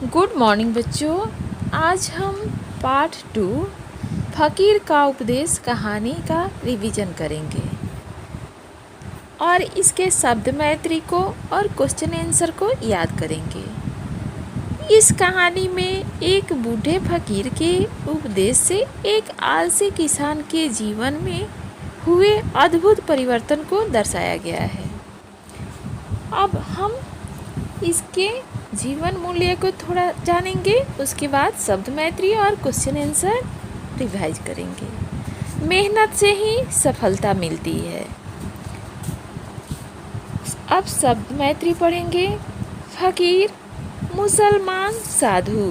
Good morning बच्चों। आज हम पार्ट 2 फकीर का उपदेश कहानी का रिवीजन करेंगे और इसके शब्द मैत्री को और क्वेश्चन आंसर को याद करेंगे। इस कहानी में एक बूढ़े फकीर के उपदेश से एक आलसी किसान के जीवन में हुए अद्भुत परिवर्तन को दर्शाया गया है। अब हम इसके जीवन मूल्य को थोड़ा जानेंगे, उसके बाद शब्द मैत्री और क्वेश्चन आंसर रिवाइज करेंगे। मेहनत से ही सफलता मिलती है। अब शब्द मैत्री पढ़ेंगे। फकीर, मुसलमान, साधु।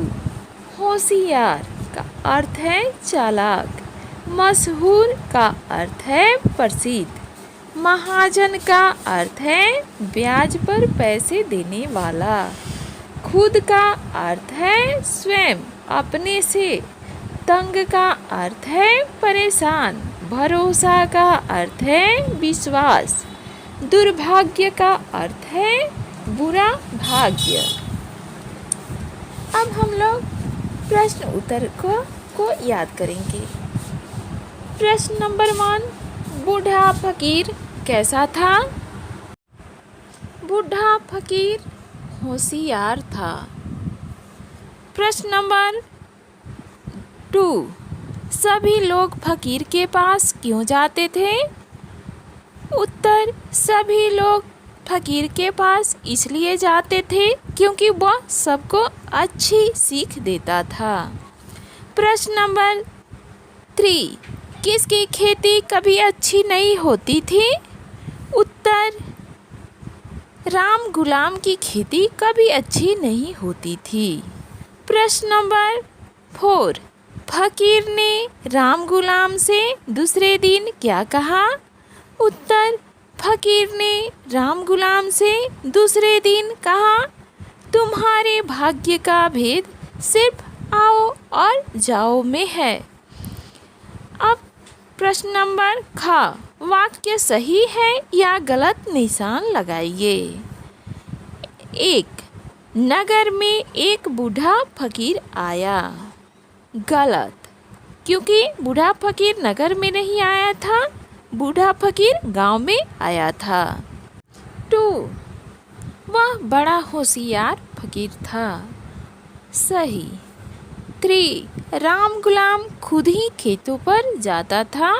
होशियार का अर्थ है चालाक। मशहूर का अर्थ है प्रसिद्ध। महाजन का अर्थ है ब्याज पर पैसे देने वाला। खुद का अर्थ है स्वयं, अपने से। तंग का अर्थ है परेशान। भरोसा का अर्थ है विश्वास। दुर्भाग्य का अर्थ है बुरा भाग्य। अब हम लोग प्रश्न उत्तर को याद करेंगे। प्रश्न नंबर 1, बूढ़ा फकीर कैसा था? बूढ़ा फकीर होशियार था। प्रश्न नंबर 2, सभी लोग फकीर के पास क्यों जाते थे? उत्तर, सभी लोग फकीर के पास इसलिए जाते थे क्योंकि वह सबको अच्छी सीख देता था। प्रश्न नंबर 3, किसकी खेती कभी अच्छी नहीं होती थी? उत्तर, राम गुलाम की खेती कभी अच्छी नहीं होती थी। प्रश्न नंबर 4, फकीर ने राम गुलाम से दूसरे दिन क्या कहा? उत्तर, फकीर ने राम गुलाम से दूसरे दिन कहा, तुम्हारे भाग्य का भेद सिर्फ आओ और जाओ में है। अब प्रश्न नंबर ख, वाक्य सही है या गलत निशान लगाइए। 1, नगर में एक बूढ़ा फकीर आया। गलत, क्योंकि बूढ़ा फकीर नगर में नहीं आया था, बूढ़ा फकीर गांव में आया था। 2, वह बड़ा होशियार फकीर था। सही। 3, राम गुलाम खुद ही खेतों पर जाता था।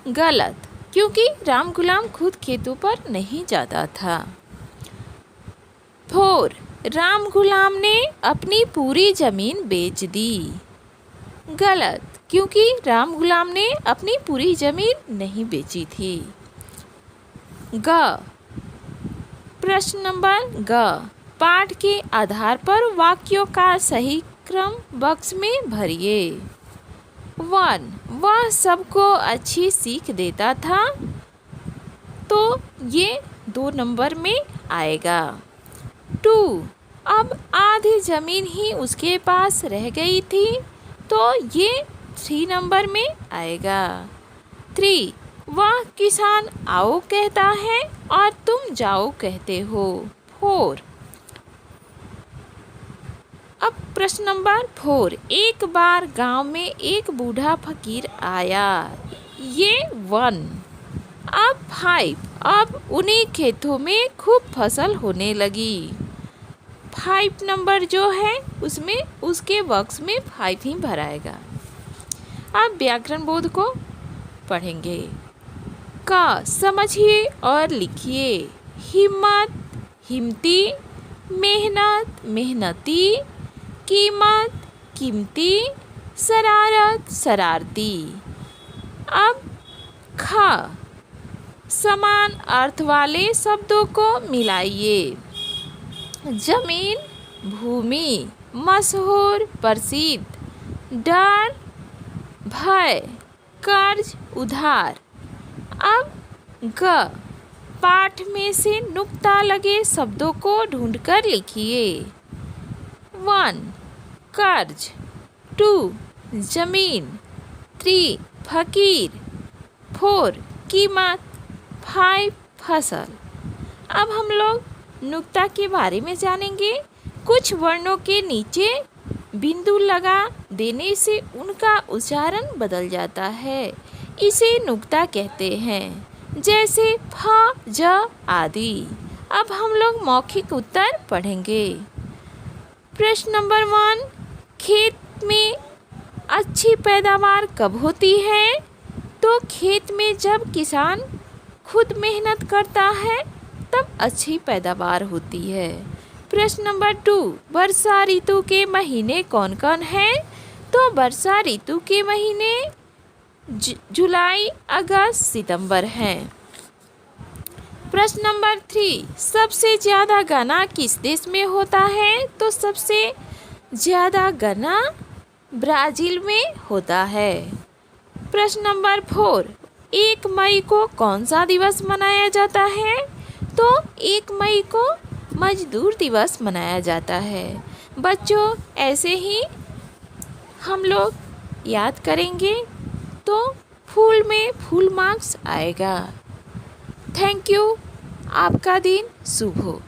गलत, क्योंकि राम गुलाम खुद खेतों पर नहीं जाता था। 4, राम गुलाम ने अपनी पूरी जमीन बेच दी। गलत, क्योंकि राम गुलाम ने अपनी पूरी जमीन नहीं बेची थी। ग, प्रश्न नंबर ग, पाठ के आधार पर वाक्यों का सही क्रम बॉक्स में भरिए। 1, वह सबको अच्छी सीख देता था, तो ये 2 नंबर में आएगा। 2, अब आधी ज़मीन ही उसके पास रह गई थी, तो ये 3 नंबर में आएगा। 3, वह किसान आओ कहता है और तुम जाओ कहते हो। 4, अब प्रश्न नंबर 4, एक बार गांव में एक बूढ़ा फकीर आया। ये 1। अब 5, अब उन्हीं खेतों में खूब फसल होने लगी। 5 नंबर जो है उसमें उसके बॉक्स में 5 ही भराएगा। अब व्याकरण बोध को पढ़ेंगे। का, समझिए और लिखिए। हिम्मत, हिम्मती। मेहनत, मेहनती। कीमत, कीमती। शरारत, शरारती। अब ख, समान अर्थ वाले शब्दों को मिलाइए। जमीन, भूमि। मशहूर, प्रसिद्ध। डर, भय। कर्ज, उधार। अब ग, पाठ में से नुक्ता लगे शब्दों को ढूंढकर लिखिए। 1, कर्ज। 2, जमीन। 3, फकीर। 4, कीमत। 5, फसल। अब हम लोग नुक्ता के बारे में जानेंगे। कुछ वर्णों के नीचे बिंदु लगा देने से उनका उच्चारण बदल जाता है, इसे नुक्ता कहते हैं, जैसे फ, ज आदि। अब हम लोग मौखिक उत्तर पढ़ेंगे। प्रश्न नंबर 1, खेत में अच्छी पैदावार कब होती है? तो खेत में जब किसान खुद मेहनत करता है तब अच्छी पैदावार होती है। प्रश्न नंबर 2, वर्षा ऋतु के महीने कौन कौन हैं? तो वर्षा ऋतु के महीने जुलाई, अगस्त, सितंबर हैं। प्रश्न नंबर 3, सबसे ज़्यादा गन्ना किस देश में होता है? तो सबसे ज़्यादा गन्ना ब्राज़ील में होता है। प्रश्न नंबर 4, 1 मई को कौन सा दिवस मनाया जाता है? तो 1 मई को मजदूर दिवस मनाया जाता है। बच्चों, ऐसे ही हम लोग याद करेंगे तो फुल में फुल मार्क्स आएगा। Thank you. आपका दिन शुभ हो।